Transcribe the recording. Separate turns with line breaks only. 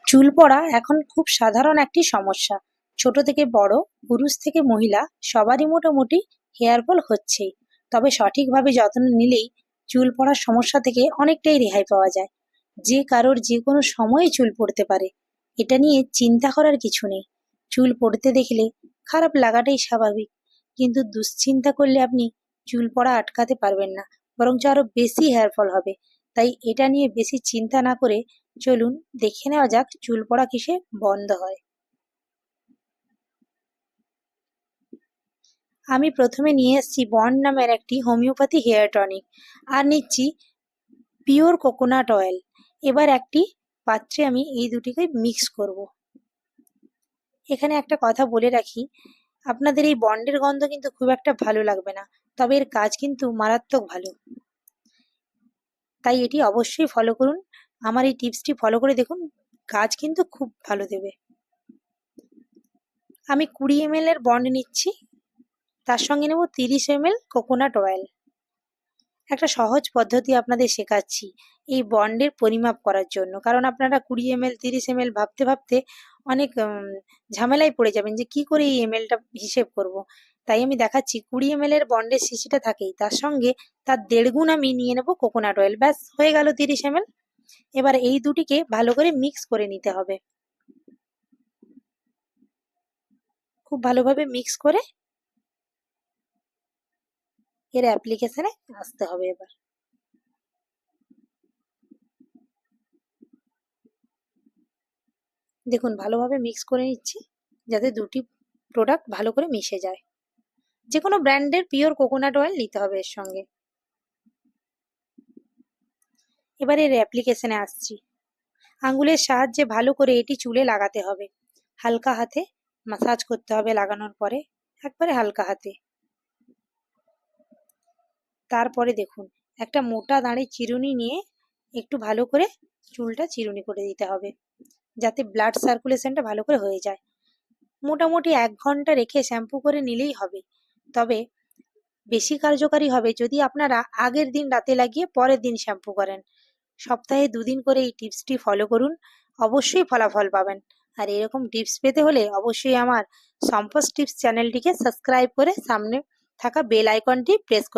চুল পড়া এখন খুব সাধারণ একটি সমস্যা। ছোট থেকে বড়, পুরুষ থেকে মহিলা সবারই মোটামুটি হেয়ার ফল হচ্ছেই। তবে সঠিকভাবে যত্ন নিলেই চুল পড়ার সমস্যা থেকে অনেকটাই রেহাই পাওয়া যায়। যে কারোর যে কোনো সময়ে চুল পড়তে পারে, এটা নিয়ে চিন্তা করার কিছু নেই। চুল পড়তে দেখলে খারাপ লাগাটাই স্বাভাবিক, কিন্তু দুশ্চিন্তা করলে আপনি চুল পড়া আটকাতে পারবেন না, বরঞ্চ আরো বেশি হেয়ার ফল হবে। তাই এটা নিয়ে বেশি চিন্তা না করে চলুন দেখে নেওয়া যাক চুল পড়া কিসে বন্ধ হয়। আমি প্রথমে নিয়ে এসেছি বন্ড নামের একটি হোমিওপ্যাথি হেয়ার টনিক, আর নিচ্ছি পিওর কোকোনাট অয়েল। এবার একটি পাত্রে আমি এই দুটিকে মিক্স করব। এখানে একটা কথা বলে রাখি, আপনাদের এই বন্ডের গন্ধ কিন্তু খুব একটা ভালো লাগবে না, তবে এর কাজ কিন্তু মারাত্মক ভালো। তাই এটি অবশ্যই ফলো করুন। আমার এই টিপসটি ফলো করে দেখুন, কাজ কিন্তু খুব ভালো দেবে। আমি 20 ml এর বন্ড নিচ্ছি, তার সঙ্গে নেব 30 ml কোকোনাট অয়েল। একটা সহজ পদ্ধতি আপনাদের শেখাচ্ছি এই বন্ডের পরিমাপ করার জন্য, কারণ আপনারা 20 ml 30 ml ভাবতে ভাবতে অনেক ঝামেলায় পড়ে যাবেন যে কি করে এই এমএলটা হিসেব করব। তাই আমি দেখাচ্ছি 20 ml এর বন্ডের শিশিটা থাকেই, তার সঙ্গে তার 1.5 গুণ আমি নিয়ে নেব কোকোনাট অয়েল। ব্যাস হয়ে গেল 30 ml। এবার এই দুটিকে ভালো করে মিক্স করে নিতে হবে। খুব ভালোভাবে মিক্স করে এর অ্যাপ্লিকেশনে আসতে হবে। এবার দেখুন ভালোভাবে মিক্স করে নিচ্ছি, যাতে দুটি প্রোডাক্ট ভালো করে মিশে যায়। যে কোনো ব্র্যান্ডের পিওর কোকোনাট অয়েল নিতে হবে এর সঙ্গে। এবার এর অ্যাপ্লিকেশনে আসছি। আঙ্গুলের সাহায্যে ভালো করে এটি চুলে লাগাতে হবে। হালকা হাতে মাসাজ করতে হবে লাগানোর পরে, একবারে হালকা হাতে। তারপরে দেখুন একটা মোটা দাঁড়ি চিরুনি নিয়ে একটু ভালো করে চুলটা চিরুনি করে দিতে হবে, যাতে ব্লাড সার্কুলেশনটা ভালো করে হয়ে যায়। মোটামুটি 1 ঘন্টা রেখে শ্যাম্পু করে নিলেই হবে। তবে বেশি কার্যকারী হবে যদি আপনারা আগের দিন রাতে লাগিয়ে পরের দিন শ্যাম্পু করেন। সপ্তাহে 2 দিন করে এই টিপসটি ফলো করুন, অবশ্যই ফলাফল পাবেন। আর এরকম টিপস পেতে হলে অবশ্যই আমার সম্পস টিপস চ্যানেলটিকে সাবস্ক্রাইব করে সামনে থাকা বেল আইকনটি প্রেস করে